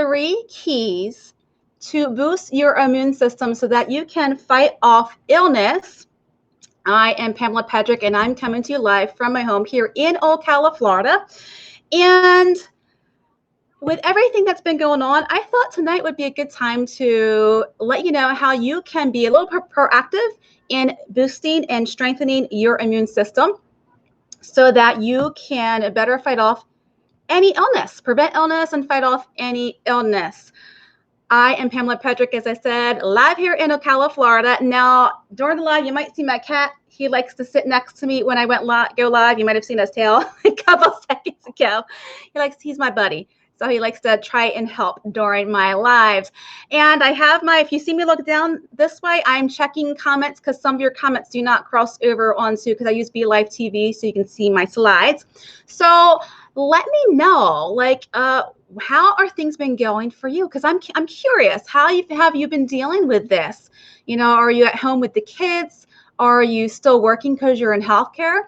3 keys to boost your immune system so that you can fight off illness. I am Pamela Pedrick, and I'm coming to you live from my home here in Ocala, Florida. And with everything that's been going on, I thought tonight would be a good time to let you know how you can be a little proactive in boosting and strengthening your immune system so that you can better fight off any illness, prevent illness, and fight off any illness. I am Pamela Pedrick, as I said, live here in Ocala, Florida. Now, during the live, you might see my cat. He likes to sit next to me when I go live. You might have seen his tail a couple seconds ago. He's my buddy. So he likes to try and help during my lives. And I have if you see me look down this way, I'm checking comments because some of your comments do not cross over onto, because I use BeLive TV so you can see my slides. So let me know, how are things been going for you? Because I'm curious, have you been dealing with this? Are you at home with the kids? Are you still working because you're in healthcare?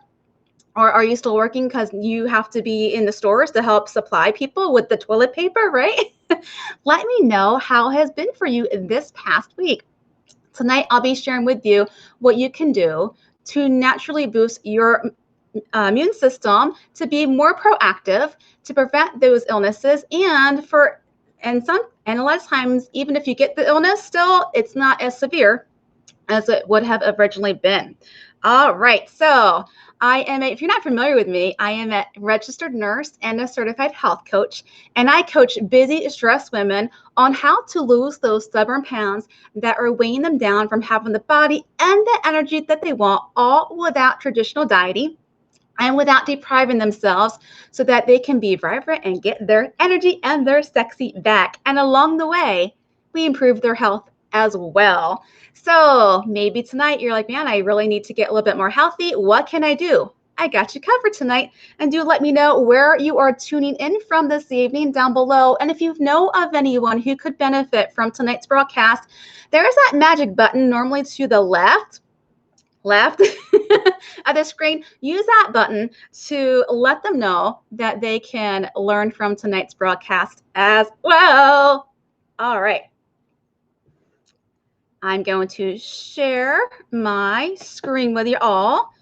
Or are you still working because you have to be in the stores to help supply people with the toilet paper, right? Let me know how it has been for you in this past week. Tonight, I'll be sharing with you what you can do to naturally boost your immune system, to be more proactive, to prevent those illnesses, and a lot of times, even if you get the illness, still it's not as severe as it would have originally been. All right, so if you're not familiar with me, I am a registered nurse and a certified health coach, and I coach busy, stressed women on how to lose those stubborn pounds that are weighing them down from having the body and the energy that they want, all without traditional dieting and without depriving themselves, so that they can be vibrant and get their energy and their sexy back. And along the way, we improve their health as well. So maybe tonight you're like, man, I really need to get a little bit more healthy. What can I do? I got you covered tonight. And do let me know where you are tuning in from this evening down below. And if you know of anyone who could benefit from tonight's broadcast, there's that magic button normally to the left of the screen. Use that button to let them know that they can learn from tonight's broadcast as well. All right. I'm going to share my screen with you all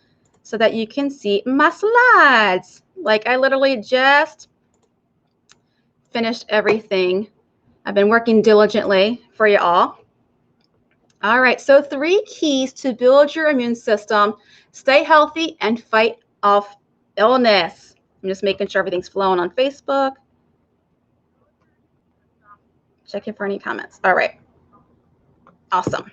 so that you can see my slides. I literally just finished everything. I've been working diligently for you all. All right, so 3 keys to build your immune system, stay healthy, and fight off illness. I'm just making sure everything's flowing on Facebook. Checking for any comments. All right. Awesome.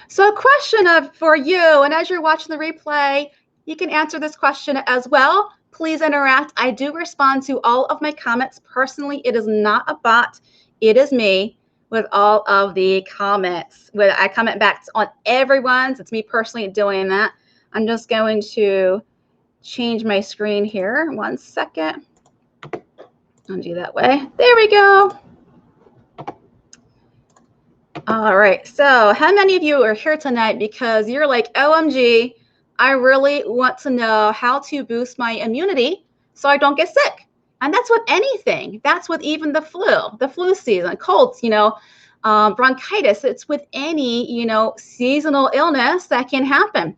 So a question for you, and as you're watching the replay, you can answer this question as well. Please interact. I do respond to all of my comments personally. It is not a bot. It is me with all of the comments. I comment back on everyone's. It's me personally doing that. I'm just going to change my screen here. 1 second. I'll do that way. There we go. All right, so how many of you are here tonight because you're like, OMG, I really want to know how to boost my immunity so I don't get sick? And that's with anything. That's with even the flu season, colds, bronchitis. It's with any, seasonal illness that can happen.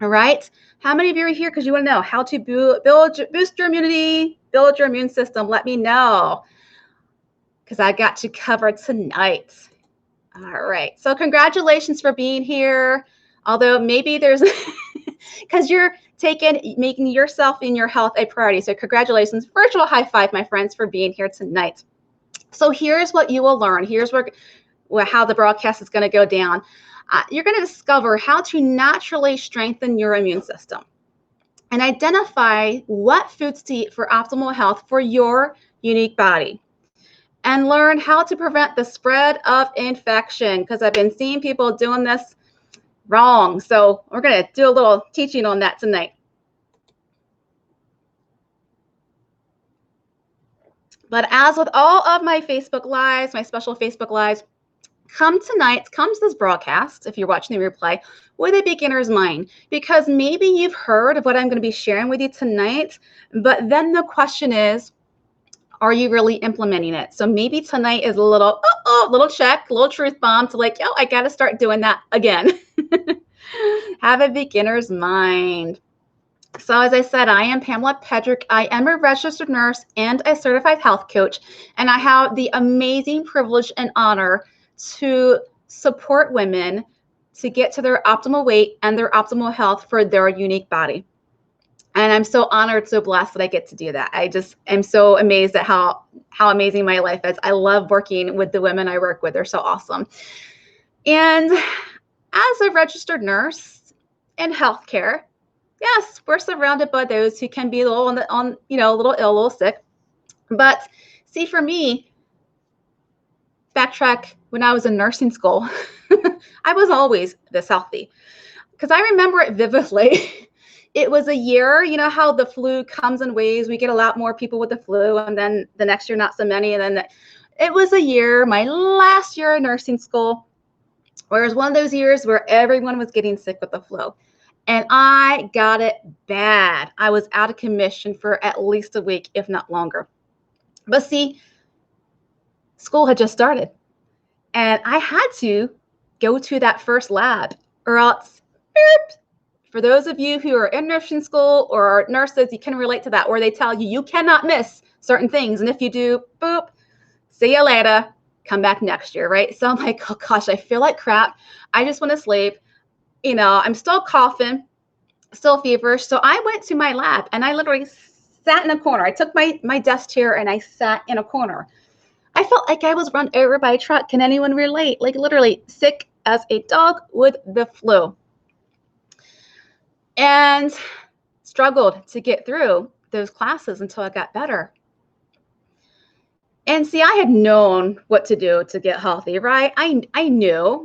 All right. How many of you are here because you want to know how to boost your immunity, build your immune system? Let me know, because I got you covered tonight. All right. So congratulations for being here. Although maybe there's, because you're making yourself and your health a priority. So congratulations. Virtual high five, my friends, for being here tonight. So here's what you will learn. Here's how the broadcast is going to go down. You're going to discover how to naturally strengthen your immune system and identify what foods to eat for optimal health for your unique body. And learn how to prevent the spread of infection, because I've been seeing people doing this wrong. So we're going to do a little teaching on that tonight. But as with all of my Facebook Lives, my special Facebook Lives, come to this broadcast, if you're watching the replay, with a beginner's mind, because maybe you've heard of what I'm going to be sharing with you tonight, but then the question is, Are you really implementing it? So maybe tonight is a little check, a little truth bomb to like, I got to start doing that again. Have a beginner's mind. So as I said, I am Pamela Pedrick. I am a registered nurse and a certified health coach, and I have the amazing privilege and honor to support women to get to their optimal weight and their optimal health for their unique body. And I'm so honored, so blessed that I get to do that. I just am so amazed at how amazing my life is. I love working with the women I work with. They're so awesome. And as a registered nurse in healthcare, yes, we're surrounded by those who can be a little a little ill, a little sick. But see, for me, backtrack, when I was in nursing school, I was always this healthy because I remember it vividly. It was a year, you know how the flu comes in waves. We get a lot more people with the flu, and then the next year, not so many. And then it was a year, my last year in nursing school, where it was one of those years where everyone was getting sick with the flu. And I got it bad. I was out of commission for at least a week, if not longer. But see, school had just started. And I had to go to that first lab, or else, for those of you who are in nursing school or are nurses, you can relate to that, where they tell you you cannot miss certain things. And if you do, boop, see you later, come back next year, right? So I'm like, oh gosh, I feel like crap. I just want to sleep. I'm still coughing, still feverish. So I went to my lab and I literally sat in a corner. I took my desk chair and I sat in a corner. I felt like I was run over by a truck. Can anyone relate? Like literally sick as a dog with the flu. And struggled to get through those classes until I got better. And see, I had known what to do to get healthy, right? I knew,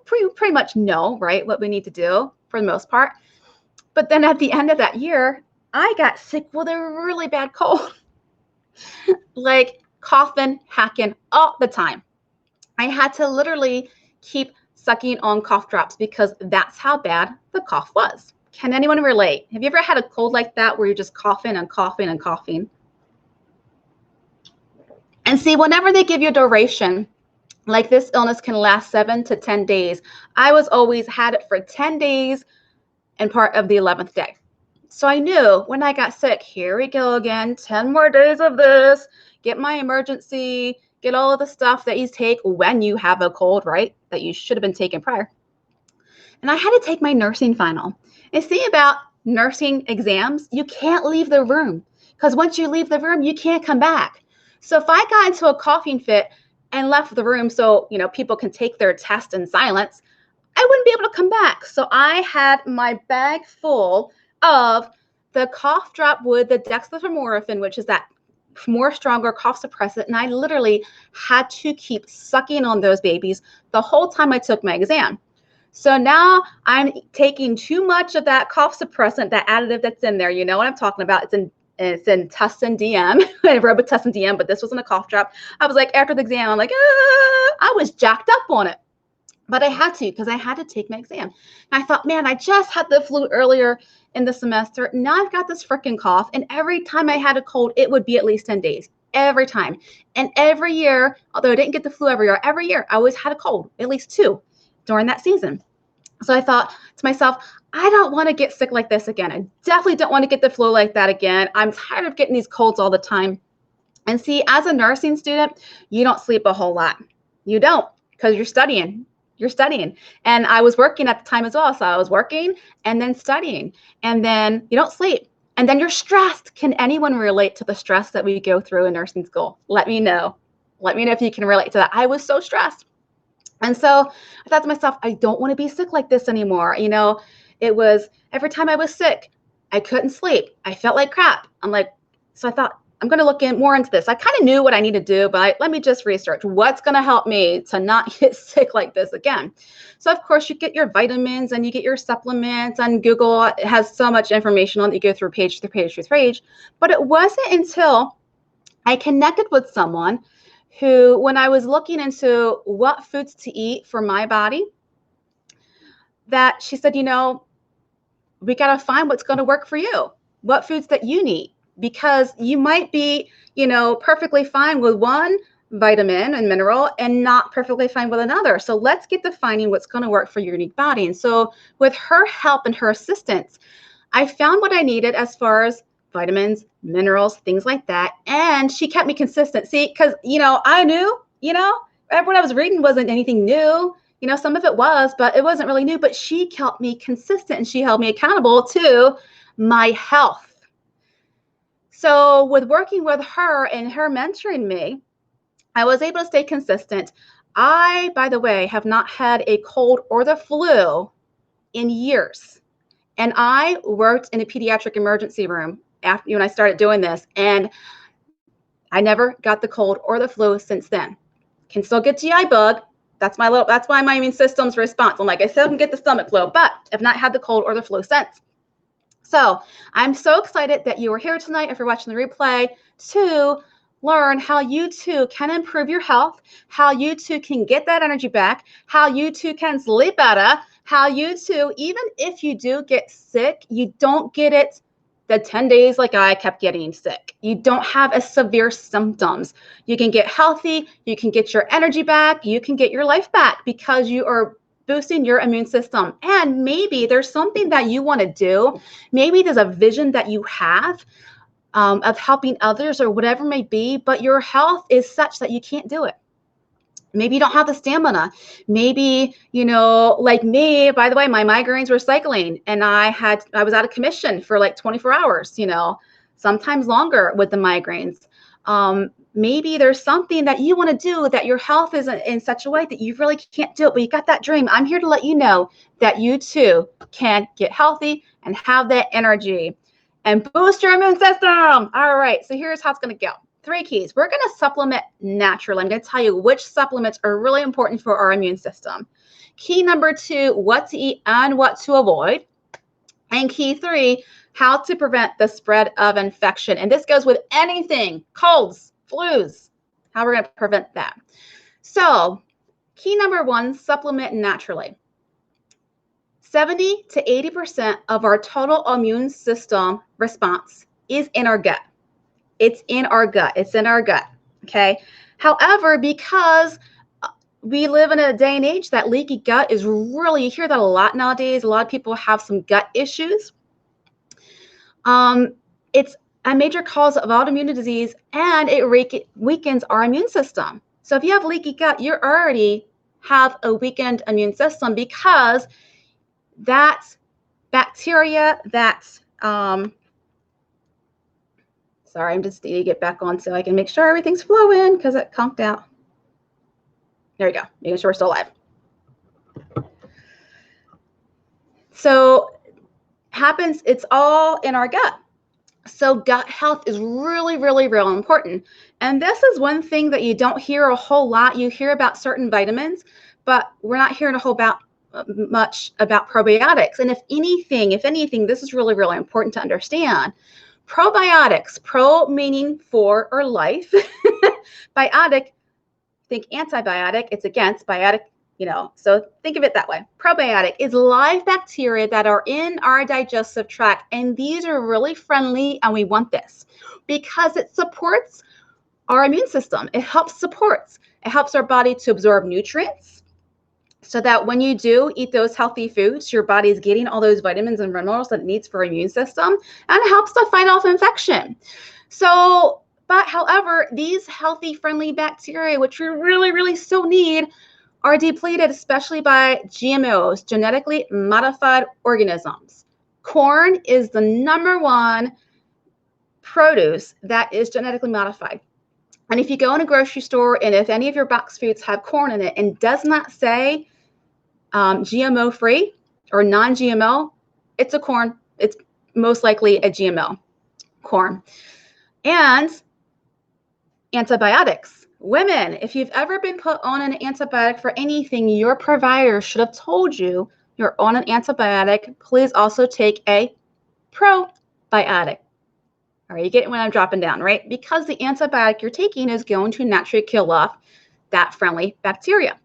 pretty much know, right, what we need to do for the most part. But then at the end of that year, I got sick with a really bad cold, like coughing, hacking all the time. I had to literally keep sucking on cough drops because that's how bad the cough was. Can anyone relate? Have you ever had a cold like that where you're just coughing and coughing and coughing? And see, whenever they give you a duration, like this illness can last 7 to 10 days. I was always had it for 10 days and part of the 11th day. So I knew when I got sick, here we go again, 10 more days of this, get my emergency, get all of the stuff that you take when you have a cold, right? That you should have been taking prior. And I had to take my nursing final. And see, about nursing exams, you can't leave the room because once you leave the room, you can't come back. So if I got into a coughing fit and left the room so, people can take their test in silence, I wouldn't be able to come back. So I had my bag full of the cough drop with the dextromorphin, which is that more stronger cough suppressant. And I literally had to keep sucking on those babies the whole time I took my exam. So now I'm taking too much of that cough suppressant, that additive that's in there. You know what I'm talking about? It's in Tussin DM, Robitussin DM, but this wasn't a cough drop. I was like, after the exam, I'm like, I was jacked up on it. But I had to because I had to take my exam. And I thought, man, I just had the flu earlier in the semester. Now I've got this freaking cough. And every time I had a cold, it would be at least 10 days. Every time. And every year, although I didn't get the flu every year, I always had a cold, at least 2 during that season. So I thought to myself, I don't want to get sick like this again. I definitely don't want to get the flu like that again. I'm tired of getting these colds all the time. And see, as a nursing student, you don't sleep a whole lot. You don't, because you're studying. And I was working at the time as well. So I was working and then studying. And then you don't sleep. And then you're stressed. Can anyone relate to the stress that we go through in nursing school? Let me know. Let me know if you can relate to that. I was so stressed. And so I thought to myself, I don't want to be sick like this anymore. It was every time I was sick, I couldn't sleep. I felt like crap. So I thought, I'm going to look more into this. I kind of knew what I need to do, but let me just research what's going to help me to not get sick like this again. So of course you get your vitamins and you get your supplements, and Google has so much information on that. You go through page to page to page. But it wasn't until I connected with someone who, when I was looking into what foods to eat for my body, that she said, we got to find what's going to work for you, what foods that you need. because you might be, perfectly fine with one vitamin and mineral and not perfectly fine with another. So let's get defining what's going to work for your unique body. And so with her help and her assistance, I found what I needed as far as vitamins, minerals, things like that. And she kept me consistent. See, because, I knew, what I was reading wasn't anything new. Some of it was, but it wasn't really new. But she kept me consistent and she held me accountable to my health. So with working with her and her mentoring me, I was able to stay consistent. I, by the way, have not had a cold or the flu in years. And I worked in a pediatric emergency room after when I started doing this, and I never got the cold or the flu since then. Can still get GI bug. That's why my immune system's response. I'm like, I still can get the stomach flu, but I've not had the cold or the flu since. So I'm so excited that you are here tonight, if you're watching the replay, to learn how you too can improve your health, how you too can get that energy back, how you too can sleep better, how you too, even if you do get sick, you don't get it the 10 days like I kept getting sick. You don't have as severe symptoms. You can get healthy, you can get your energy back, you can get your life back because you are boosting your immune system. And maybe there's something that you want to do. Maybe there's a vision that you have of helping others or whatever it may be, but your health is such that you can't do it. Maybe you don't have the stamina. Maybe, like me, by the way, my migraines were cycling and I was out of commission for like 24 hours, sometimes longer with the migraines. Maybe there's something that you want to do that your health isn't in such a way that you really can't do it, but you got that dream. I'm here to let you know that you too can get healthy and have that energy and boost your immune system. All right, so here's how it's going to go. 3 keys. We're going to supplement naturally. I'm going to tell you which supplements are really important for our immune system. Key number 2, what to eat and what to avoid. And key 3, how to prevent the spread of infection. And this goes with anything, colds, flus, how we're going to prevent that. So key number 1, supplement naturally. 70 to 80% of our total immune system response is in our gut. It's in our gut. It's in our gut. Okay. However, because we live in a day and age that leaky gut is really, you hear that a lot nowadays. A lot of people have some gut issues. It's a major cause of autoimmune disease and it weakens our immune system. So if you have leaky gut, you already have a weakened immune system because that bacteria, sorry, I'm just need to get back on so I can make sure everything's flowing because it conked out. There we go, making sure we're still alive. So happens, it's all in our gut. So gut health is really, really, really important. And this is one thing that you don't hear a whole lot. You hear about certain vitamins, but we're not hearing a whole much about probiotics. And if anything, this is really, really important to understand. Probiotics, pro meaning for or life, biotic, think antibiotic, it's against biotic, so think of it that way. Probiotic is live bacteria that are in our digestive tract, and these are really friendly, and we want this because it supports our immune system. It helps our body to absorb nutrients so that when you do eat those healthy foods, your body is getting all those vitamins and minerals that it needs for immune system, and it helps to fight off infection. So, but however, these healthy, friendly bacteria, which we really, really still need, are depleted, especially by GMOs, genetically modified organisms. Corn is the #1 produce that is genetically modified. And if you go in a grocery store and if any of your box foods have corn in it and does not say GMO free or non-GMO, it's a corn. It's most likely a GMO corn. And antibiotics. Women, if you've ever been put on an antibiotic for anything, your provider should have told you you're on an antibiotic. Please also take a probiotic. All right, you get what I'm dropping down, right? Because the antibiotic you're taking is going to naturally kill off that friendly bacteria.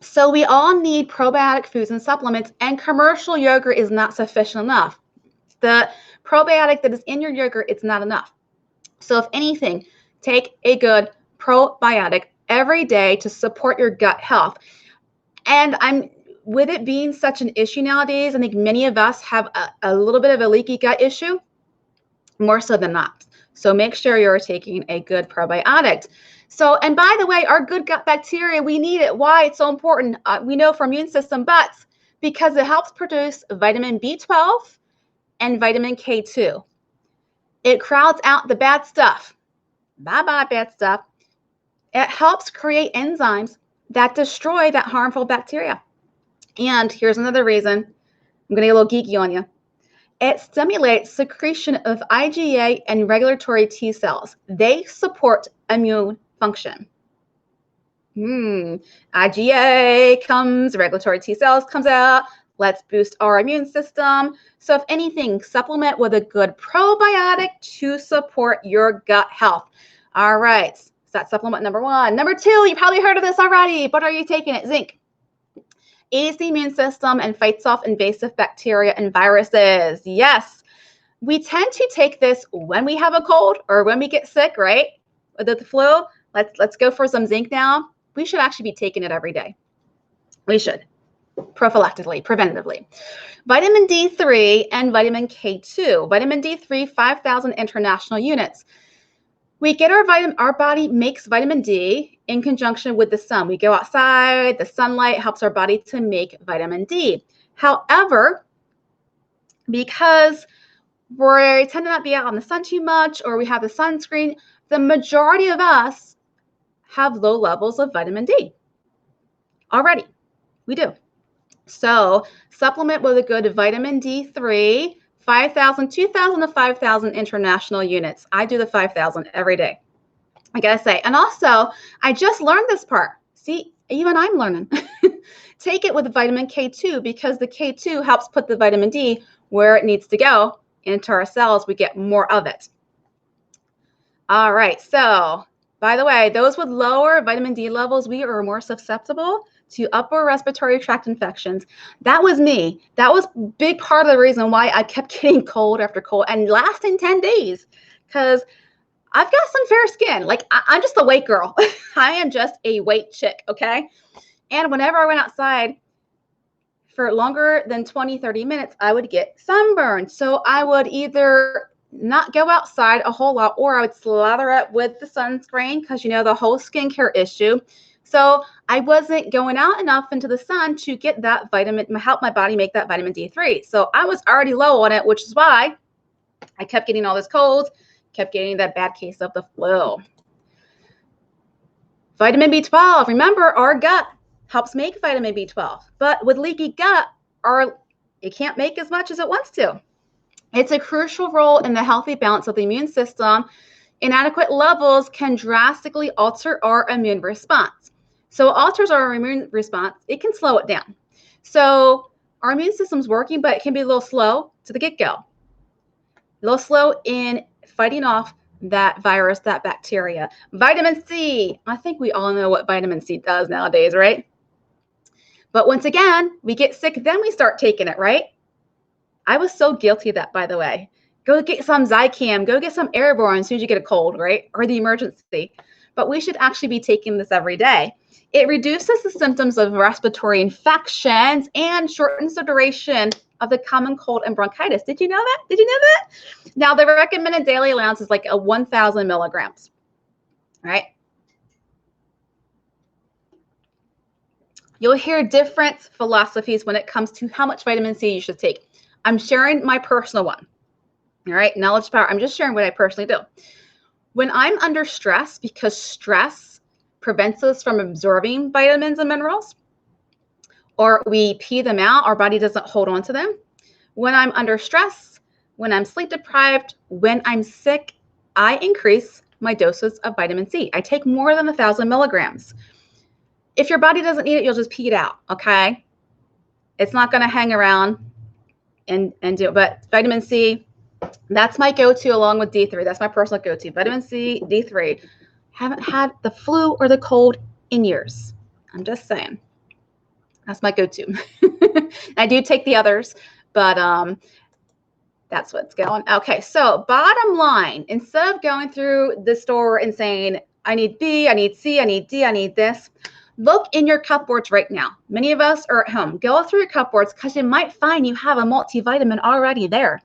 So we all need probiotic foods and supplements, and commercial yogurt is not sufficient enough. The probiotic that is in your yogurt, it's not enough. So if anything, take a good probiotic every day to support your gut health. And with it being such an issue nowadays, I think many of us have a little bit of a leaky gut issue, more so than not. So make sure you're taking a good probiotic. So, and by the way, our good gut bacteria, we need it. Why? It's so important. We know for immune system, but because it helps produce vitamin B12 and vitamin K2. It crowds out the bad stuff. Bye-bye, bad stuff. It helps create enzymes that destroy that harmful bacteria. And here's another reason. I'm going to get a little geeky on you. It stimulates secretion of IgA and regulatory T cells. They support immune function. IgA comes, regulatory T cells comes out. Let's boost our immune system. So if anything, supplement with a good probiotic to support your gut health. All right, so that's supplement number one. Number two, you probably heard of this already, but are you taking it? Zinc. Aids the immune system and fights off invasive bacteria and viruses. Yes, we tend to take this when we have a cold or when we get sick, right? With the flu. Let's go for some zinc now. We should actually be taking it every day. We should. Prophylactically, preventatively. Vitamin D3 and vitamin K2. Vitamin D3, 5,000 international units. We get our body makes vitamin D in conjunction with the sun. We go outside, the sunlight helps our body to make vitamin D. However, because we tend to not be out on the sun too much, or we have the sunscreen, the majority of us have low levels of vitamin D already. We do. So supplement with a good vitamin D3, 5,000, 2,000 to 5,000 international units. I do the 5,000 every day. I gotta say. And also, I just learned this part. See, even I'm learning. Take it with vitamin K2 because the K2 helps put the vitamin D where it needs to go into our cells. We get more of it. All right. So, by the way, those with lower vitamin D levels, we are more susceptible to upper respiratory tract infections. That was me. That was a big part of the reason why I kept getting cold after cold and lasting 10 days because I've got some fair skin. Like I'm just a white girl. I am just a white chick, okay? And whenever I went outside for longer than 20, 30 minutes, I would get sunburned. So I would either not go outside a whole lot or I would slather up with the sunscreen because, you know, the whole skincare issue. So I wasn't going out enough into the sun to get that vitamin, help my body make that vitamin D3. So I was already low on it, which is why I kept getting all this cold, kept getting that bad case of the flu. Vitamin B12, remember our gut helps make vitamin B12, but with leaky gut, it can't make as much as it wants to. It's a crucial role in the healthy balance of the immune system. Inadequate levels can drastically alter our immune response. So it alters our immune response. It can slow it down. So our immune system's working, but it can be a little slow to the get-go. A little slow in fighting off that virus, that bacteria. Vitamin C. I think we all know what vitamin C does nowadays, right? But once again, we get sick, then we start taking it, right? I was so guilty of that, by the way. Go get some Zicam, go get some Airborne as soon as you get a cold, right? Or the emergency. But we should actually be taking this every day. It reduces the symptoms of respiratory infections and shortens the duration of the common cold and bronchitis. Did you know that? Did you know that? Now, the recommended daily allowance is like 1,000 milligrams, right? You'll hear different philosophies when it comes to how much vitamin C you should take. I'm sharing my personal one. All right, knowledge power. I'm just sharing what I personally do. When I'm under stress, because stress prevents us from absorbing vitamins and minerals, or we pee them out, our body doesn't hold on to them. When I'm under stress, when I'm sleep deprived, when I'm sick, I increase my doses of vitamin C. I take more than 1,000 milligrams. If your body doesn't need it, you'll just pee it out, okay? It's not going to hang around and do it. But vitamin C, that's my go-to along with D3. That's my personal go-to. Vitamin C, D3. Haven't had the flu or the cold in years. I'm just saying. That's my go-to. I do take the others, but that's what's going. Okay, so bottom line, instead of going through the store and saying, I need B, I need C, I need D, I need this, look in your cupboards right now. Many of us are at home. Go through your cupboards because you might find you have a multivitamin already there.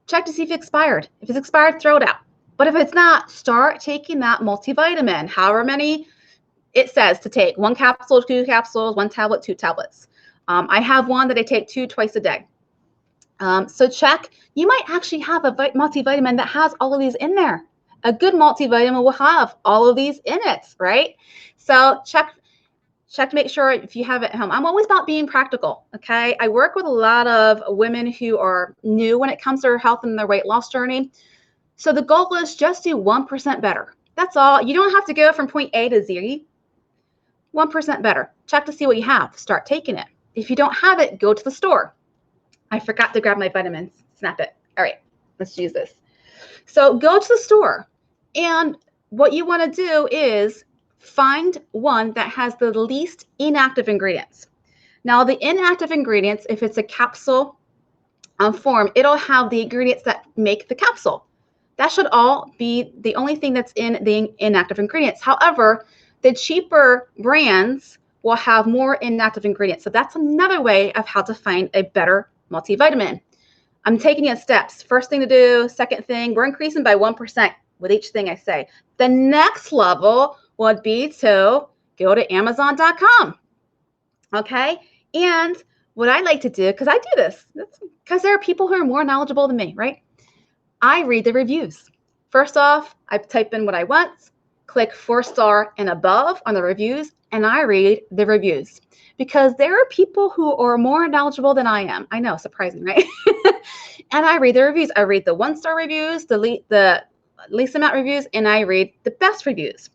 Check to see if it's expired. If it's expired, throw it out. But if it's not, start taking that multivitamin, however many it says to take. 1 capsule, 2 capsules, 1 tablet, 2 tablets. I have one that I take 2 twice a day. So check. You might actually have a multivitamin that has all of these in there. A good multivitamin will have all of these in it, right? So check to make sure if you have it at home. I'm always about being practical, okay? I work with a lot of women who are new when it comes to their health and their weight loss journey. So the goal is just do 1% better. That's all. You don't have to go from point A to Z. 1% better. Check to see what you have. Start taking it. If you don't have it, go to the store. I forgot to grab my vitamins. Snap it. All right, let's use this. So go to the store, and what you want to do is find one that has the least inactive ingredients. Now, the inactive ingredients, if it's a capsule form, it'll have the ingredients that make the capsule. That should all be the only thing that's in the inactive ingredients. However, the cheaper brands will have more inactive ingredients. So that's another way of how to find a better multivitamin. I'm taking it steps. First thing to do, second thing, we're increasing by 1% with each thing I say. The next level would be to go to Amazon.com. Okay? And what I like to do, because I do this, because there are people who are more knowledgeable than me, right? I read the reviews. First off, I type in what I want, click 4-star and above on the reviews, and I read the reviews. Because there are people who are more knowledgeable than I am. I know, surprising, right? And I read the reviews. I read the 1-star reviews, the least amount reviews, and I read the best reviews.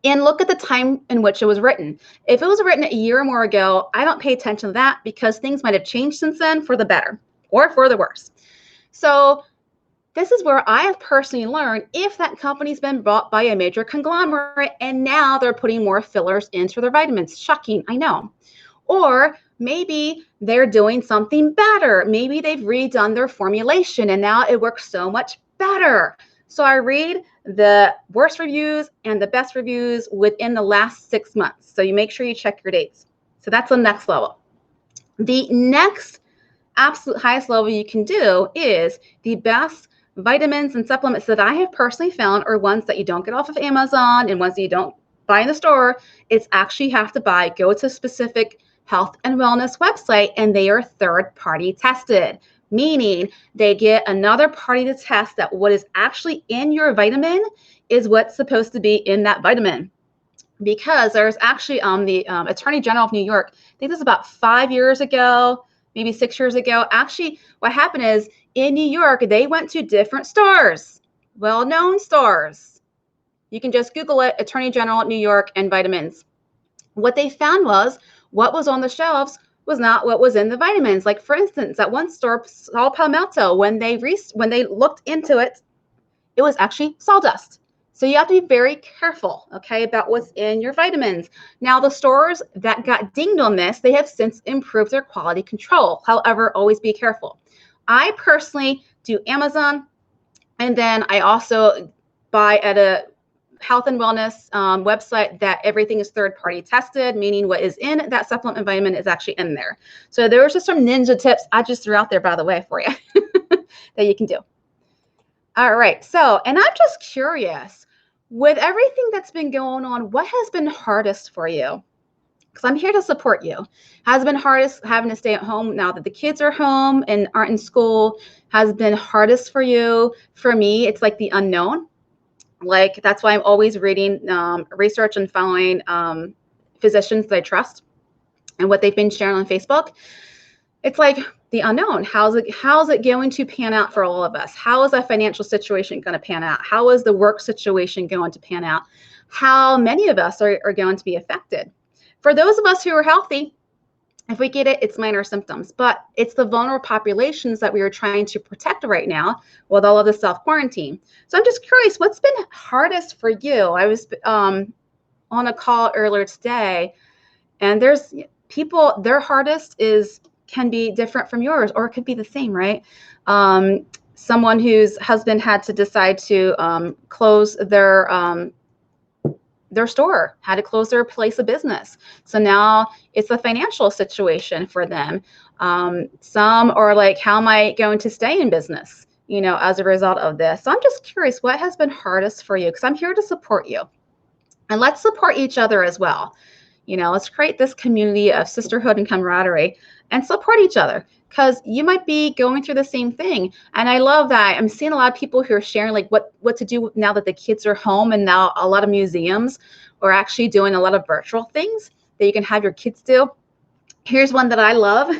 And look at the time in which it was written. If it was written a year or more ago, I don't pay attention to that because things might have changed since then for the better or for the worse. So this is where I have personally learned if that company's been bought by a major conglomerate and now they're putting more fillers into their vitamins. Shocking, I know. Or maybe they're doing something better. Maybe they've redone their formulation and now it works so much better. So I read the worst reviews and the best reviews within the last 6 months. So you make sure you check your dates. So that's the next level. The next absolute highest level you can do is the best vitamins and supplements that I have personally found are ones that you don't get off of Amazon and ones that you don't buy in the store. It's actually have to go to a specific health and wellness website, and they are third-party tested, meaning they get another party to test that what is actually in your vitamin is what's supposed to be in that vitamin. Because there's actually the Attorney General of New York, I think this was about 5 years ago, maybe 6 years ago. Actually, what happened is in New York, they went to different stores, well-known stores. You can just Google it, Attorney General New York and vitamins. What they found was what was on the shelves was not what was in the vitamins. Like for instance, at one store, Saw Palmetto, when they looked into it, it was actually sawdust. So you have to be very careful, okay, about what's in your vitamins. Now, the stores that got dinged on this, they have since improved their quality control. However, always be careful. I personally do Amazon, and then I also buy at a health and wellness website that everything is third-party tested, meaning what is in that supplement vitamin is actually in there. So there was just some ninja tips I just threw out there, by the way, for you that you can do. All right. So, and I'm just curious, with everything that's been going on, what has been hardest for you? Because I'm here to support you. Has been hardest having to stay at home now that the kids are home and aren't in school? Has been hardest for you? For me, it's like the unknown. Like that's why I'm always reading research and following physicians that I trust and what they've been sharing on Facebook. It's like the unknown. How's it going to pan out for all of us? How is our financial situation going to pan out? How is the work situation going to pan out? How many of us are going to be affected? For those of us who are healthy, if we get it, it's minor symptoms, but it's the vulnerable populations that we are trying to protect right now with all of the self-quarantine. So I'm just curious, what's been hardest for you? I was on a call earlier today, and there's people, their hardest can be different from yours, or it could be the same, right? Someone whose husband had to decide to close their store, had to close their place of business. So now it's a financial situation for them. Some are like, how am I going to stay in business, as a result of this? So I'm just curious, what has been hardest for you? Because I'm here to support you. And let's support each other as well. Let's create this community of sisterhood and camaraderie and support each other, because you might be going through the same thing. And I love that I'm seeing a lot of people who are sharing like what to do now that the kids are home, and now a lot of museums are actually doing a lot of virtual things that you can have your kids do. Here's one that I love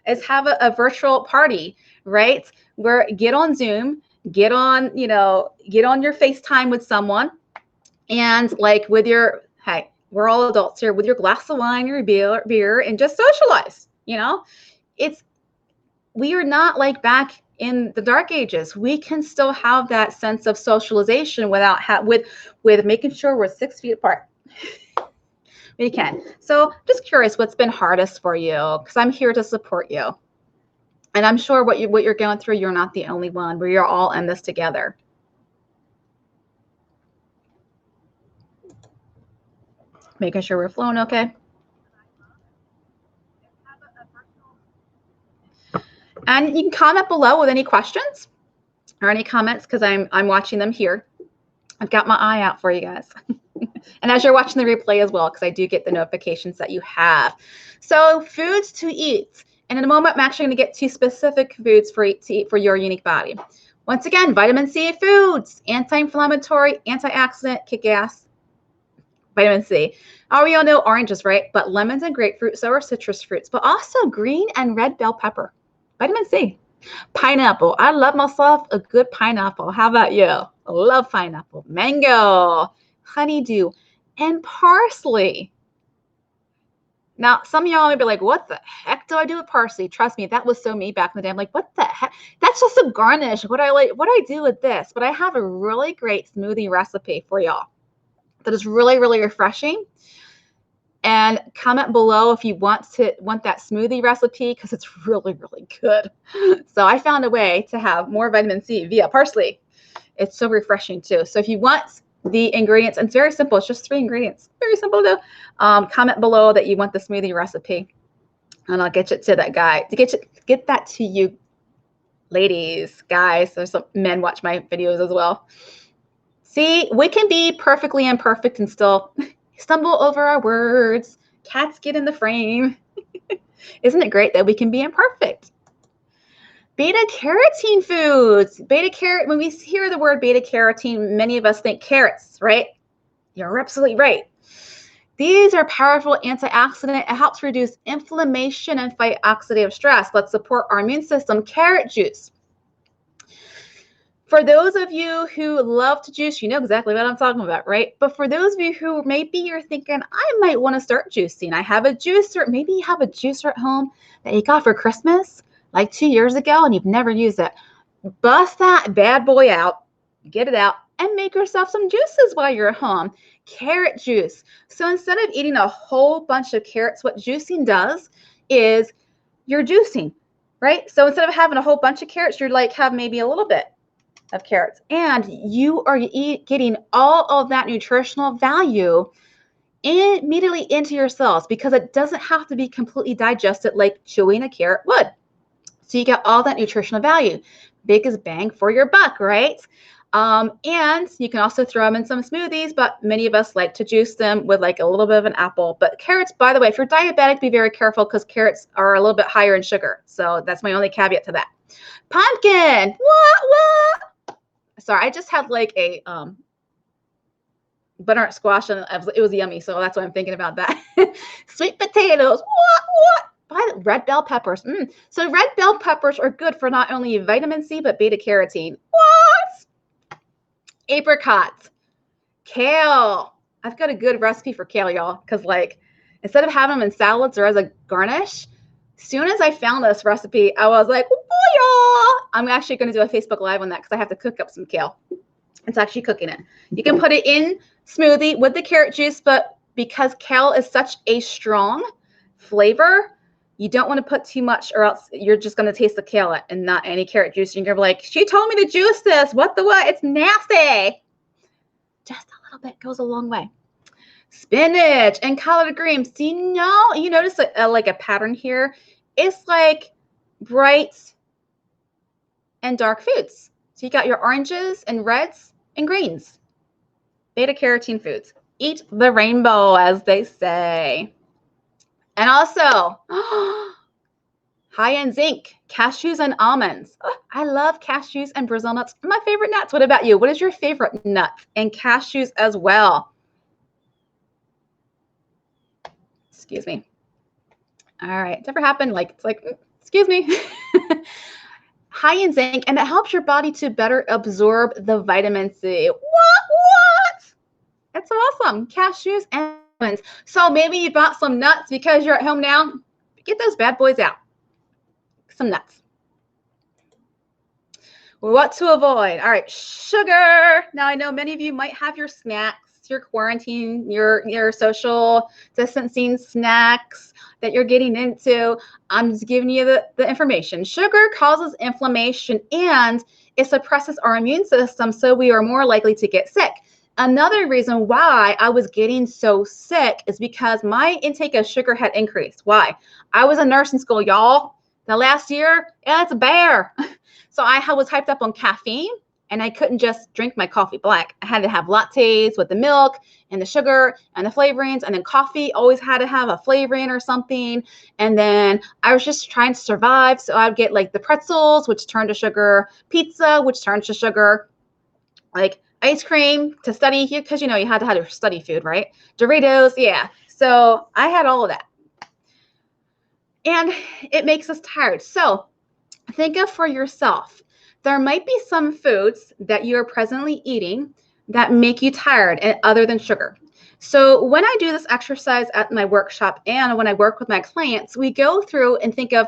is have a virtual party, right? Where get on Zoom, get on your FaceTime with someone, and like with your, hey, we're all adults here, with your glass of wine or beer and just socialize. We are not like back in the dark ages. We can still have that sense of socialization without with making sure we're 6 feet apart. We can. So just curious, what's been hardest for you? Because I'm here to support you. And I'm sure what you're going through, you're not the only one. We are all in this together. Making sure we're flowing okay. And you can comment below with any questions or any comments, because I'm watching them here. I've got my eye out for you guys. And as you're watching the replay as well, because I do get the notifications that you have. So foods to eat. And in a moment, I'm actually going to get to specific foods to eat for your unique body. Once again, vitamin C foods, anti-inflammatory, antioxidant, kick ass, vitamin C. We all know oranges, right? But lemons and grapefruit, so are citrus fruits, but also green and red bell pepper. Vitamin C. Pineapple. I love myself a good pineapple. How about you? I love pineapple. Mango, honeydew, and parsley. Now, some of y'all may be like, what the heck do I do with parsley? Trust me, that was so me back in the day. I'm like, what the heck? That's just a garnish. What I do with this? But I have a really great smoothie recipe for y'all that is really, really refreshing. And comment below if you want that smoothie recipe, because it's really, really good. So I found a way to have more vitamin C via parsley. It's so refreshing too. So if you want the ingredients, and it's very simple. It's just 3 ingredients. Very simple to do. Comment below that you want the smoothie recipe, and I'll get you to that guy to get that to you, ladies, guys. There's some men watch my videos as well. See, we can be perfectly imperfect and still stumble over our words. Cats get in the frame. Isn't it great that we can be imperfect? Beta carotene foods. When we hear the word beta carotene, many of us think carrots, right? You're absolutely right. These are powerful antioxidant. It helps reduce inflammation and fight oxidative stress. Let's support our immune system. Carrot juice. For those of you who love to juice, you know exactly what I'm talking about, right? But for those of you who maybe you're thinking, I might want to start juicing. I have a juicer. Maybe you have a juicer at home that you got for Christmas like 2 years ago and you've never used it. Bust that bad boy out, get it out, and make yourself some juices while you're at home. Carrot juice. So instead of eating a whole bunch of carrots, what juicing does is you're juicing, right? So instead of having a whole bunch of carrots, you're like have maybe a little bit of carrots, and you are getting all of that nutritional value immediately into your cells, because it doesn't have to be completely digested like chewing a carrot would. So you get all that nutritional value. Biggest bang for your buck, right? And you can also throw them in some smoothies, but many of us like to juice them with like a little bit of an apple. But carrots, by the way, if you're diabetic, be very careful, because carrots are a little bit higher in sugar. So that's my only caveat to that. Pumpkin. What? Sorry, I just had like a butternut squash, and it was yummy. So that's why I'm thinking about that. Sweet potatoes. What? Red bell peppers. So red bell peppers are good for not only vitamin C, but beta carotene. What? Apricots. Kale. I've got a good recipe for kale, y'all, because like instead of having them in salads or as a garnish, soon as I found this recipe, I was like, oh, yeah. I'm actually going to do a Facebook Live on that, because I have to cook up some kale. It's actually cooking it. You can put it in smoothie with the carrot juice, but because kale is such a strong Flavor, you don't want to put too much or else you're just going to taste the kale and not any carrot juice. You're going to be like, she told me to juice this. What the what? It's nasty. Just a little bit goes a long way. Spinach and collard greens. Do you know, you notice like a pattern here? It's like bright and dark foods. So you got your oranges and reds and greens. Beta carotene foods. Eat the rainbow, as they say. And also, high in zinc, cashews and almonds. Oh, I love cashews and Brazil nuts. My favorite nuts. What about you? What is your favorite nut? And cashews as well. Excuse me. All right. It's ever happened? Like, it's like, excuse me. High in zinc, and it helps your body to better absorb the vitamin C. What? That's awesome. Cashews and almonds. So maybe you bought some nuts because you're at home now. Get those bad boys out. Some nuts. What to avoid? All right, sugar. Now I know many of you might have your snacks, your quarantine, your social distancing snacks that you're getting into. I'm just giving you the information. Sugar causes inflammation and it suppresses our immune system, so we are more likely to get sick. Another reason why I was getting so sick is because my intake of sugar had increased. Why? I was in nursing school, y'all. The last year, it's a bear. So I was hyped up on caffeine, and I couldn't just drink my coffee black. I had to have lattes with the milk and the sugar and the flavorings, and then coffee always had to have a flavoring or something. And then I was just trying to survive. So I would get like the pretzels, which turned to sugar, pizza, which turned to sugar, like ice cream to study here, because you know you had to have your study food, right? Doritos, yeah. So I had all of that. And it makes us tired. So think of for yourself. There might be some foods that you are presently eating that make you tired and other than sugar. So when I do this exercise at my workshop and when I work with my clients, we go through and think of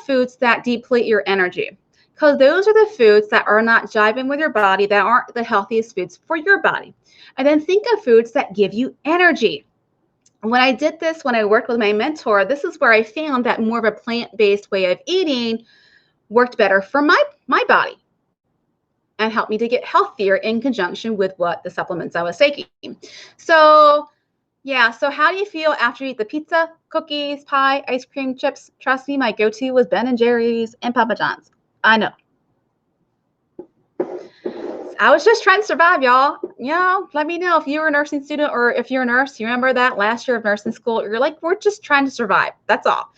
foods that deplete your energy, because those are the foods that are not jiving with your body, that aren't the healthiest foods for your body. And then think of foods that give you energy. When I did this, when I worked with my mentor, this is where I found that more of a plant-based way of eating worked better for my body and helped me to get healthier in conjunction with what the supplements I was taking. So yeah, so how do you feel after you eat the pizza, cookies, pie, ice cream, chips? Trust me, my go-to was Ben & Jerry's and Papa John's. I know. I was just trying to survive, y'all. You know, let me know if you were a nursing student or if you're a nurse, you remember that last year of nursing school, you're like, we're just trying to survive. That's all.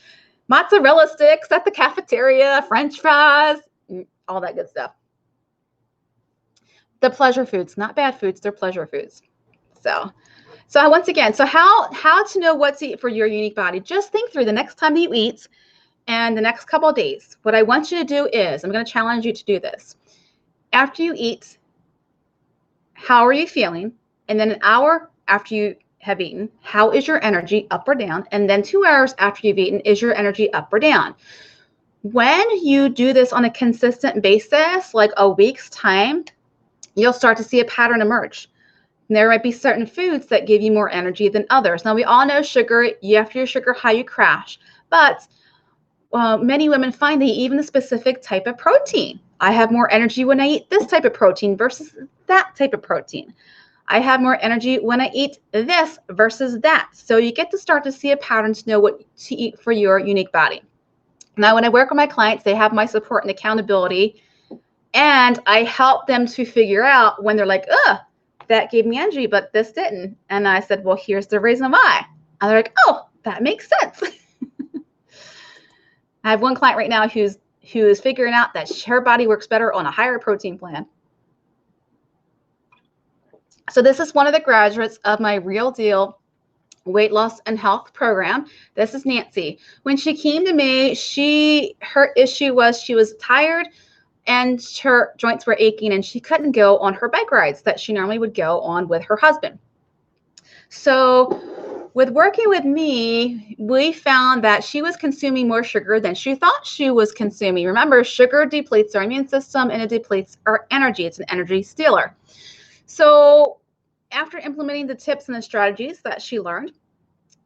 Mozzarella sticks at the cafeteria, French fries, all that good stuff. The pleasure foods, not bad foods, they're pleasure foods. So once again, so how to know what to eat for your unique body? Just think through the next time you eat and the next couple of days. What I want you to do is, I'm going to challenge you to do this. After you eat, how are you feeling? And then an hour after you have eaten, how is your energy, up or down? And then 2 hours after you've eaten, is your energy up or down? When you do this on a consistent basis, like a week's time, you'll start to see a pattern emerge. And there might be certain foods that give you more energy than others. Now, we all know sugar, after your sugar high, you crash. But many women find they eat even a specific type of protein. I have more energy when I eat this type of protein versus that type of protein. I have more energy when I eat this versus that. So you get to start to see a pattern to know what to eat for your unique body. Now, when I work with my clients, they have my support and accountability, and I help them to figure out when they're like, that gave me energy, but this didn't. And I said, well, here's the reason why. And they're like, oh, that makes sense. I have one client right now who is figuring out that her body works better on a higher protein plan. So this is one of the graduates of my Real Deal weight loss and health program. This is Nancy. When she came to me, her issue was she was tired and her joints were aching and she couldn't go on her bike rides that she normally would go on with her husband. So with working with me, we found that she was consuming more sugar than she thought she was consuming. Remember, sugar depletes our immune system and it depletes our energy. It's an energy stealer. So after implementing the tips and the strategies that she learned,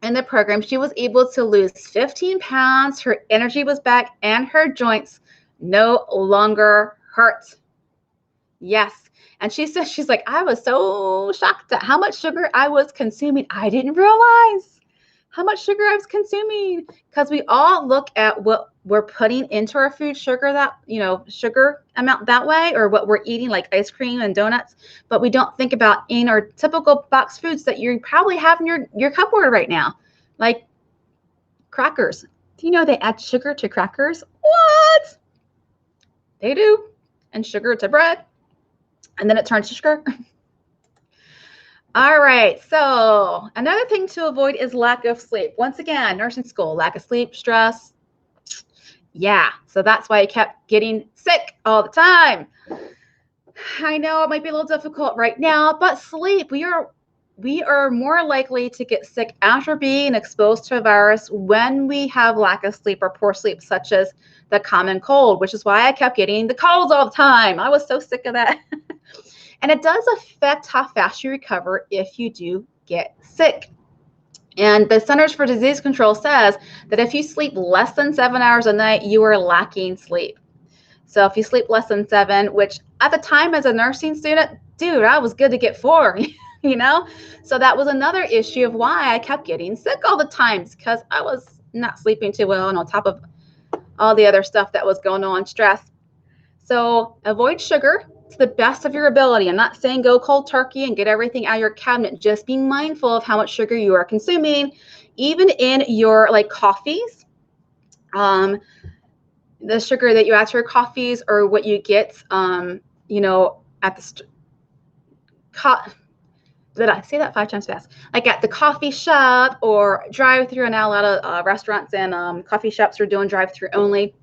in the program, she was able to lose 15 pounds. Her energy was back and her joints no longer hurt. Yes. And she says, she's like, I was so shocked at how much sugar I was consuming. I didn't realize how much sugar I was consuming, because we all look at what we're putting into our food, sugar sugar amount that way, or what we're eating like ice cream and donuts, but we don't think about in our typical box foods that you probably have in your cupboard right now, like crackers. Do you know they add sugar to crackers? What? They do. And sugar to bread. And then it turns to sugar. All right, so another thing to avoid is lack of sleep. Once again, nursing school, lack of sleep, stress. Yeah, so that's why I kept getting sick all the time. I know it might be a little difficult right now, but sleep, we are more likely to get sick after being exposed to a virus when we have lack of sleep or poor sleep, such as the common cold, which is why I kept getting the colds all the time. I was so sick of that. And it does affect how fast you recover if you do get sick. And the Centers for Disease Control says that if you sleep less than 7 hours a night, you are lacking sleep. So if you sleep less than 7, which at the time as a nursing student, dude, I was good to get 4, So that was another issue of why I kept getting sick all the time, because I was not sleeping too well, and on top of all the other stuff that was going on, stress. So avoid sugar to the best of your ability. I'm not saying go cold turkey and get everything out of your cabinet. Just be mindful of how much sugar you are consuming, even in your coffees. The sugar that you add to your coffees, or what you get, at the did I say that 5 times fast? Like at the coffee shop or drive-through, and now a lot of restaurants and coffee shops are doing drive-through only.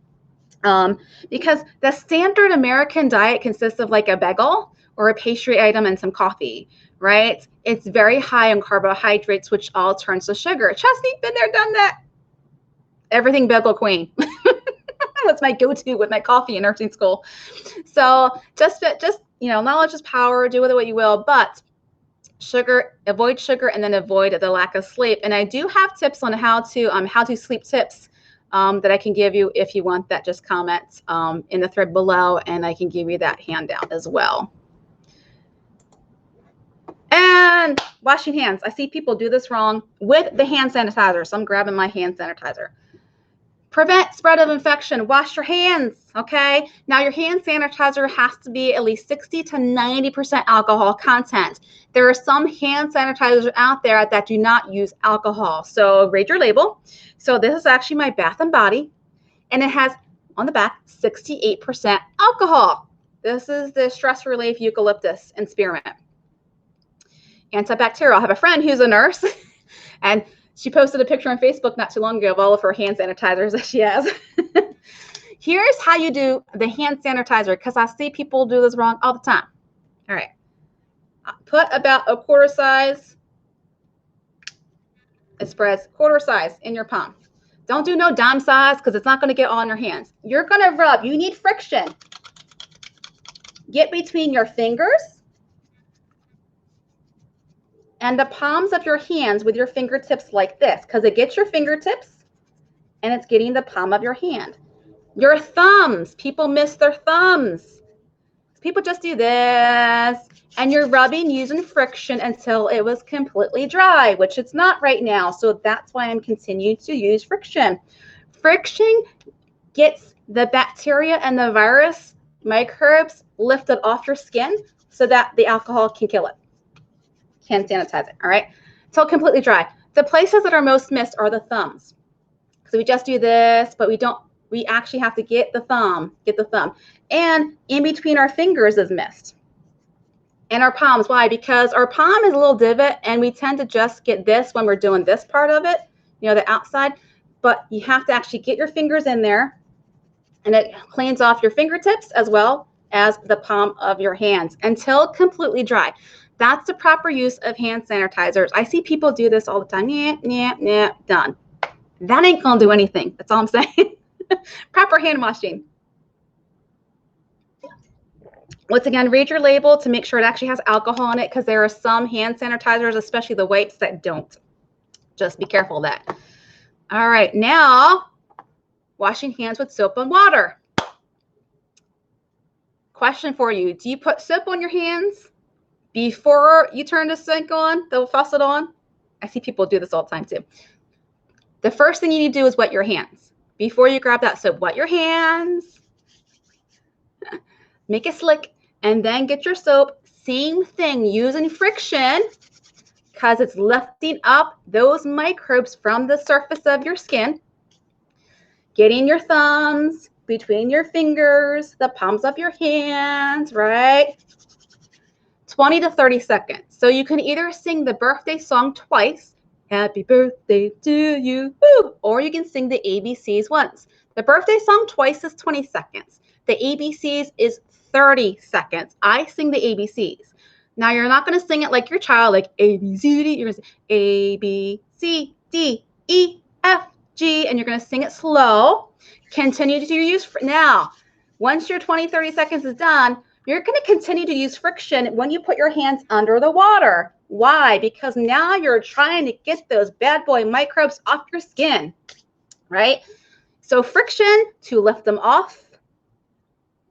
Because the standard American diet consists of like a bagel or a pastry item and some coffee, right? It's very high in carbohydrates, which all turns to sugar. Trust me, been there, done that. Everything bagel queen. That's my go-to with my coffee in nursing school. So just knowledge is power. Do with it what you will, but avoid sugar, and then avoid the lack of sleep. And I do have tips on how to sleep tips. That I can give you if you want that. Just comment in the thread below, and I can give you that handout as well. And washing hands. I see people do this wrong with the hand sanitizer, so I'm grabbing my hand sanitizer. Prevent spread of infection. Wash your hands, okay? Now, your hand sanitizer has to be at least 60 to 90% alcohol content. There are some hand sanitizers out there that do not use alcohol. So read your label. So this is actually my Bath & Body, and it has on the back 68% alcohol. This is the stress relief eucalyptus and spearmint. Antibacterial. I have a friend who's a nurse, and she posted a picture on Facebook not too long ago of all of her hand sanitizers that she has. Here's how you do the hand sanitizer, because I see people do this wrong all the time. All right. Put about a quarter size. It spreads quarter size in your palm. Don't do no dime size, because it's not going to get all on your hands. You're going to rub. You need friction. Get between your fingers and the palms of your hands with your fingertips like this, because it gets your fingertips and it's getting the palm of your hand. Your thumbs. People miss their thumbs. People just do this, and you're rubbing using friction until it was completely dry, which it's not right now. So that's why I'm continuing to use friction. Friction gets the bacteria and the virus microbes lifted off your skin so that the alcohol can kill it. Can sanitize it, all right? Until completely dry. The places that are most missed are the thumbs. So we just do this, but we actually have to get the thumb. And in between our fingers is missed. And our palms. Why? Because our palm is a little divot, and we tend to just get this when we're doing this part of it, the outside. But you have to actually get your fingers in there, and it cleans off your fingertips as well as the palm of your hands until completely dry. That's the proper use of hand sanitizers. I see people do this all the time. Yeah, done. That ain't gonna do anything. That's all I'm saying. Proper hand washing. Once again, read your label to make sure it actually has alcohol in it, because there are some hand sanitizers, especially the wipes, that don't. Just be careful of that. All right, now washing hands with soap and water. Question for you. Do you put soap on your hands before you turn the sink on, the faucet on? I see people do this all the time too. The first thing you need to do is wet your hands. Before you grab that soap, wet your hands. Make it slick, and then get your soap. Same thing, using friction, because it's lifting up those microbes from the surface of your skin. Getting your thumbs between your fingers, the palms of your hands, right? 20 to 30 seconds. So you can either sing the birthday song twice, happy birthday to you, woo, or you can sing the ABCs once. The birthday song twice is 20 seconds. The ABCs is 30 seconds. I sing the ABCs. Now, you're not going to sing it like your child, like A, B, C, D. You're going to say A, B, C, D, E, F, G, and you're going to sing it slow. Continue to use, now, once your 20, 30 seconds is done, you're going to continue to use friction when you put your hands under the water. Why? Because now you're trying to get those bad boy microbes off your skin, right? So friction to lift them off.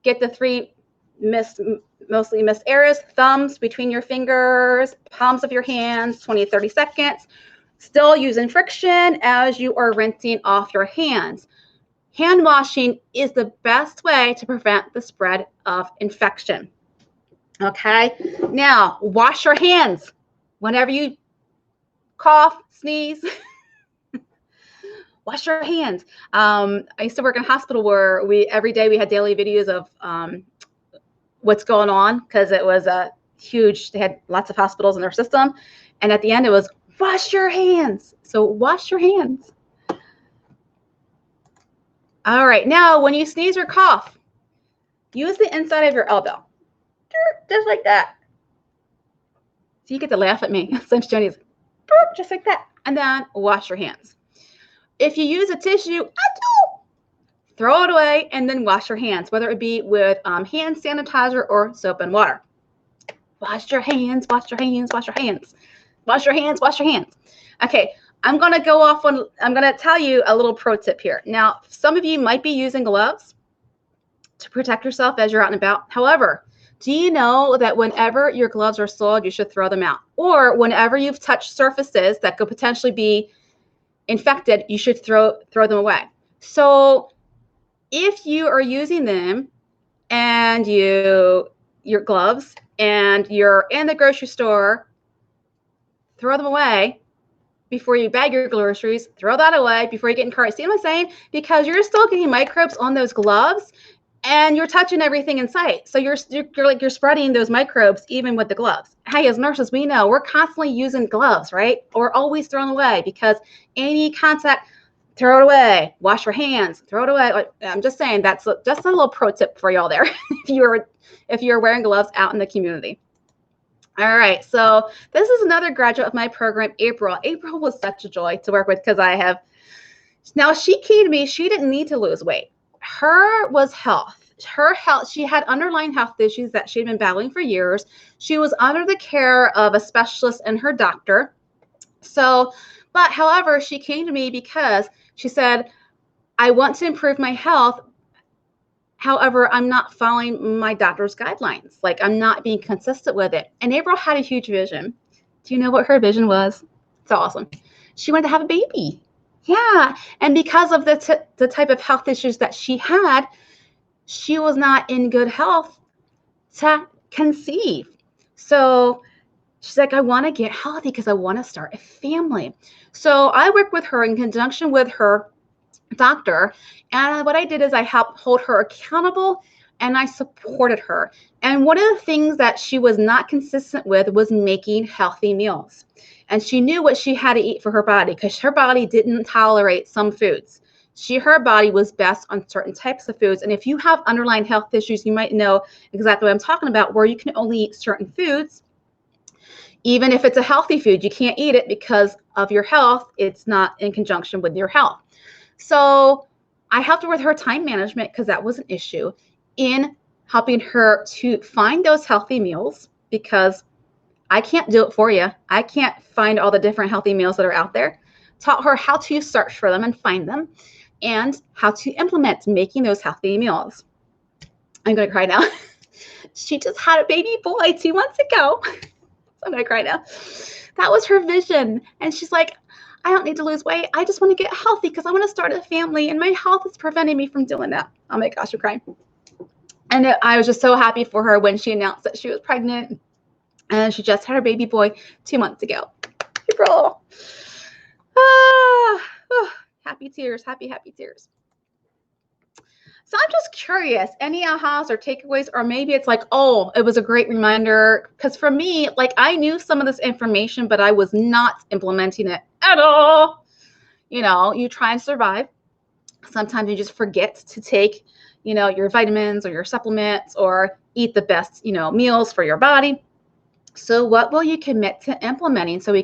Get the three mostly missed areas, thumbs between your fingers, palms of your hands, 20 to 30 seconds. Still using friction as you are rinsing off your hands. Hand washing is the best way to prevent the spread of infection. Okay, now wash your hands whenever you cough, sneeze. Wash your hands. I used to work in a hospital where every day we had daily videos of what's going on, because it was a huge, they had lots of hospitals in their system. And at the end it was wash your hands. So wash your hands. All right, now when you sneeze or cough, use the inside of your elbow. Just like that. So you get to laugh at me since Jenny's just like that. And then wash your hands. If you use a tissue, throw it away and then wash your hands, whether it be with hand sanitizer or soap and water. Wash your hands, wash your hands, wash your hands. Wash your hands, wash your hands. Okay, I'm going to go off on, I'm going to tell you a little pro tip here. Now, some of you might be using gloves to protect yourself as you're out and about. However, do you know that whenever your gloves are soiled, you should throw them out? Or whenever you've touched surfaces that could potentially be infected, you should throw them away. So if you are using them and your gloves and you're in the grocery store, throw them away before you bag your groceries. Throw that away before you get in car. See what I'm saying? Because you're still getting microbes on those gloves and you're touching everything in sight. So you're spreading those microbes even with the gloves. Hey, as nurses, we know we're constantly using gloves, right? Or always throwing away, because any contact, throw it away. Wash your hands, throw it away. I'm just saying, that's just a little pro tip for y'all there if you're wearing gloves out in the community. All right, so this is another graduate of my program, April. April was such a joy to work with, because now she came to me, she didn't need to lose weight. Her was health. Her health, she had underlying health issues that she'd been battling for years. She was under the care of a specialist and her doctor. So, but however, she came to me because she said, I want to improve my health. However, I'm not following my doctor's guidelines. Like, I'm not being consistent with it. And April had a huge vision. Do you know what her vision was? It's awesome. She wanted to have a baby. Yeah. And because of the type of health issues that she had, she was not in good health to conceive. So she's like, I want to get healthy because I want to start a family. So I worked with her in conjunction with her doctor. And what I did is I helped hold her accountable and I supported her. And one of the things that she was not consistent with was making healthy meals. And she knew what she had to eat for her body, because her body didn't tolerate some foods. Her body was best on certain types of foods. And if you have underlying health issues, you might know exactly what I'm talking about, where you can only eat certain foods. Even if it's a healthy food, you can't eat it because of your health. It's not in conjunction with your health. So I helped her with her time management, because that was an issue, in helping her to find those healthy meals, because I can't do it for you. I can't find all the different healthy meals that are out there. taught her how to search for them and find them, and how to implement making those healthy meals. I'm going to cry now. She just had a baby boy 2 months ago. I'm going to cry now. That was her vision. And she's like, I don't need to lose weight. I just want to get healthy because I want to start a family, and my health is preventing me from doing that. Oh my gosh, I'm crying. And I was just so happy for her when she announced that she was pregnant, and she just had her baby boy 2 months ago. April. Happy tears, happy tears. So I'm just curious, any ahas or takeaways, or maybe it's like, oh, it was a great reminder. Because for me, like, I knew some of this information, but I was not implementing it at all. You know, you try and survive. Sometimes you just forget to take, you know, your vitamins or your supplements, or eat the best, you know, meals for your body. So what will you commit to implementing? So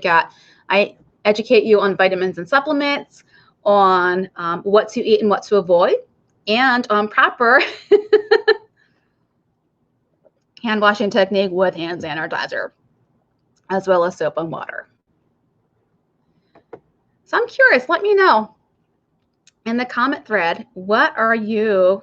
I educate you on vitamins and supplements, on what to eat and what to avoid, and on proper hand washing technique with hand sanitizer, as well as soap and water. So I'm curious, let me know in the comment thread, what are you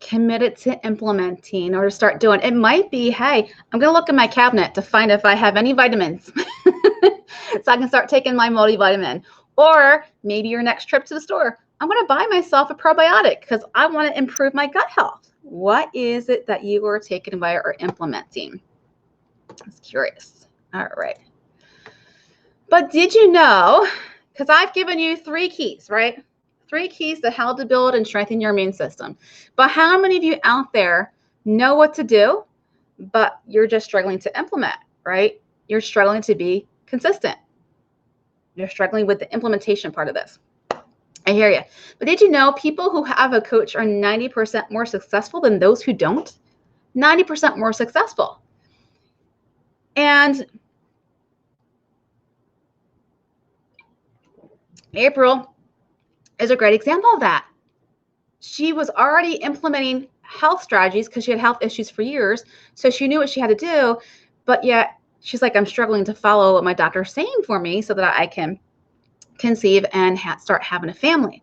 committed to implementing or to start doing? It might be, hey, I'm going to look in my cabinet to find if I have any vitamins so I can start taking my multivitamin. Or maybe your next trip to the store, I'm going to buy myself a probiotic because I want to improve my gut health. What is it that you are taking away or implementing? I was curious. All right. But did you know, because I've given you 3 keys, right? 3 keys to how to build and strengthen your immune system. But how many of you out there know what to do, but you're just struggling to implement, right? You're struggling to be consistent. You're struggling with the implementation part of this. I hear you. But did you know people who have a coach are 90% more successful than those who don't? 90% more successful. And April is a great example of that. She was already implementing health strategies because she had health issues for years. So she knew what she had to do, but yet she's like, I'm struggling to follow what my doctor's saying for me so that I can conceive and start having a family.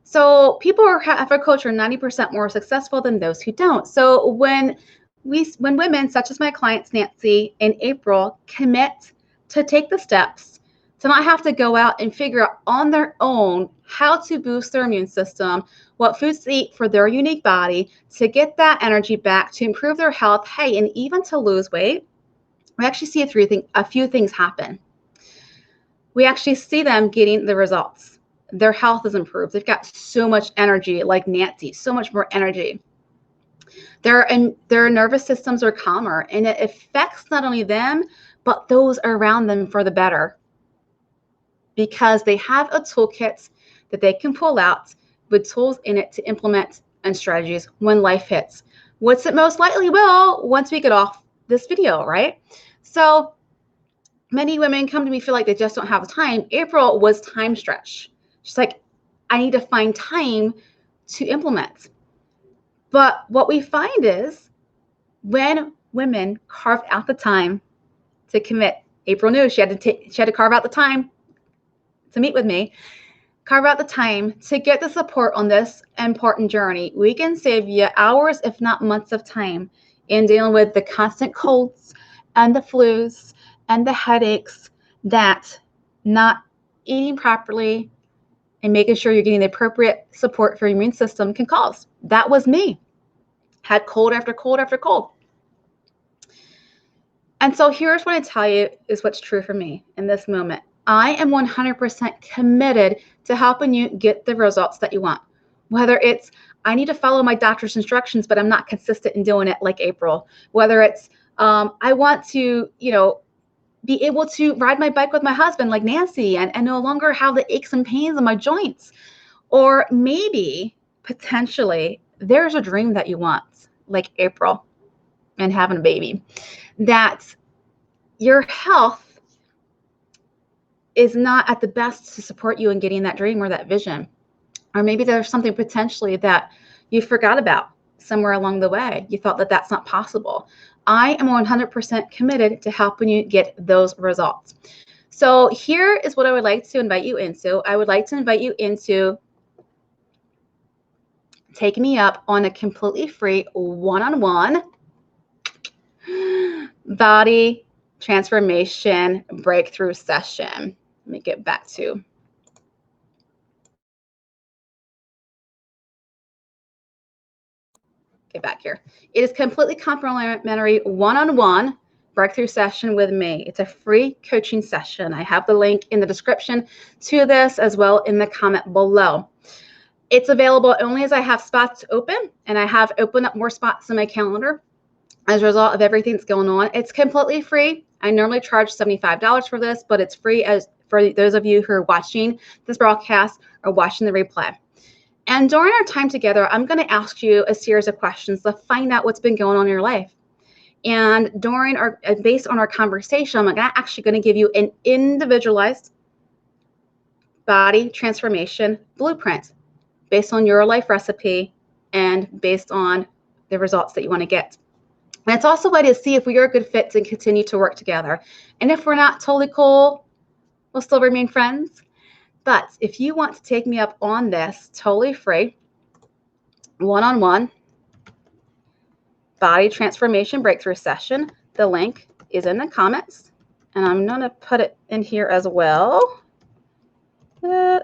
So people who have a coach are 90% more successful than those who don't. So when women such as my clients Nancy and April commit to take the steps to not have to go out and figure out on their own how to boost their immune system, what foods to eat for their unique body, to get that energy back, to improve their health, hey, and even to lose weight, we actually see a few things happen. We actually see them getting the results. Their health is improved. They've got so much energy, like Nancy, so much more energy. Their nervous systems are calmer, and it affects not only them, but those around them for the better, because they have a toolkit that they can pull out with tools in it to implement and strategies when life hits, which it most likely will once we get off this video, right? So many women come to me, feel like they just don't have the time. April was time stretch. She's like, I need to find time to implement. But what we find is when women carved out the time to commit, April knew she had to carve out the time to meet with me, carve out the time to get the support on this important journey. We can save you hours, if not months of time in dealing with the constant colds and the flus and the headaches that not eating properly and making sure you're getting the appropriate support for your immune system can cause. That was me. Had cold after cold after cold. And so here's what I tell you is what's true for me in this moment. I am 100% committed to helping you get the results that you want. Whether it's I need to follow my doctor's instructions, but I'm not consistent in doing it like April. Whether it's I want to, be able to ride my bike with my husband like Nancy and no longer have the aches and pains in my joints. Or maybe potentially there's a dream that you want like April and having a baby, that your health is not at the best to support you in getting that dream or that vision. Or maybe there's something potentially that you forgot about somewhere along the way. You thought that that's not possible. I am 100% committed to helping you get those results. So here is what I would like to invite you into. I would like to invite you into taking me up on a completely free one-on-one body transformation breakthrough session. Let me get back to here. It is completely complimentary one-on-one breakthrough session with me. It's a free coaching session. I have the link in the description to this as well in the comment below. It's available only as I have spots open, and I have opened up more spots in my calendar as a result of everything that's going on. It's completely free. I normally charge $75 for this, but it's free as for those of you who are watching this broadcast or watching the replay. And during our time together, I'm going to ask you a series of questions to find out what's been going on in your life. And based on our conversation, I'm actually going to give you an individualized body transformation blueprint based on your life recipe and based on the results that you want to get. And it's also a way to see if we are a good fit to continue to work together. And if we're not totally cool, we'll still remain friends. But if you want to take me up on this totally free, one-on-one body transformation breakthrough session, the link is in the comments. And I'm going to put it in here as well. It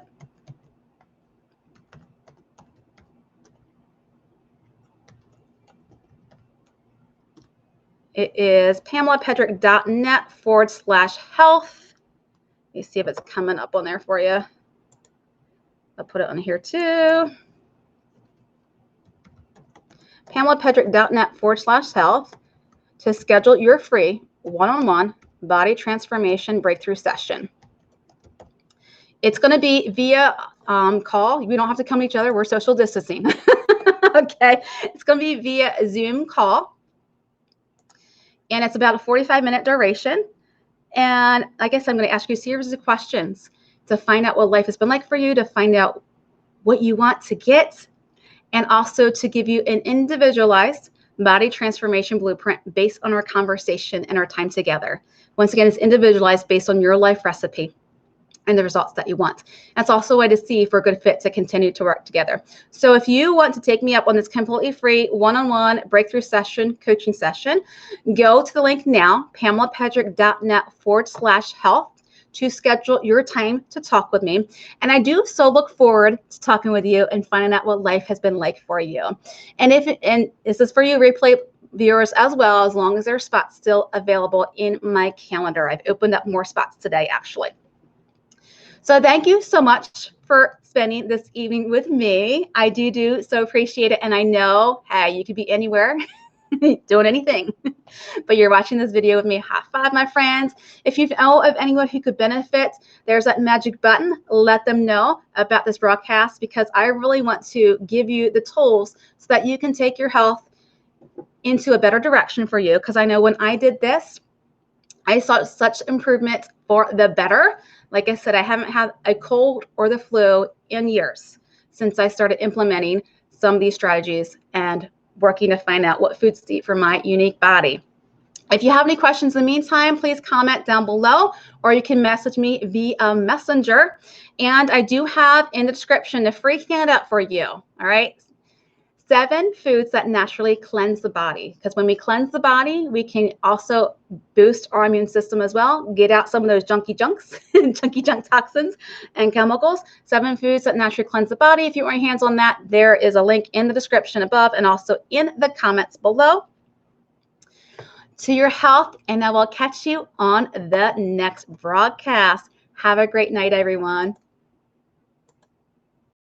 is pamelapedrick.net/health. Let me see if it's coming up on there for you. I'll put it on here too. pamelapedrick.net/health to schedule your free one-on-one body transformation breakthrough session. It's going to be via call. We don't have to come to each other. We're social distancing. Okay. It's going to be via Zoom call. And it's about a 45-minute duration. And I guess I'm going to ask you a series of questions to find out what life has been like for you, to find out what you want to get, and also to give you an individualized body transformation blueprint based on our conversation and our time together. Once again, it's individualized based on your life recipe and the results that you want. That's also a way to see if we're a good fit to continue to work together. So if you want to take me up on this completely free one-on-one breakthrough session, coaching session, go to the link now, pamelapedrick.net/health, to schedule your time to talk with me. And I do so look forward to talking with you and finding out what life has been like for you. And this is for you replay viewers as well, as long as there are spots still available in my calendar. I've opened up more spots today, actually. So thank you so much for spending this evening with me. I do so appreciate it. And I know, hey, you could be anywhere doing anything, but you're watching this video with me. High five, my friends. If you know of anyone who could benefit, there's that magic button. Let them know about this broadcast, because I really want to give you the tools so that you can take your health into a better direction for you. Because I know when I did this, I saw such improvement for the better. Like I said, I haven't had a cold or the flu in years since I started implementing some of these strategies and working to find out what foods to eat for my unique body. If you have any questions in the meantime, please comment down below, or you can message me via Messenger. And I do have in the description a free handout for you. All right. 7 foods that naturally cleanse the body. Because when we cleanse the body, we can also boost our immune system as well, get out some of those junky junk toxins and chemicals. 7 foods that naturally cleanse the body. If you want your hands on that, there is a link in the description above and also in the comments below. To your health, and I will catch you on the next broadcast. Have a great night, everyone.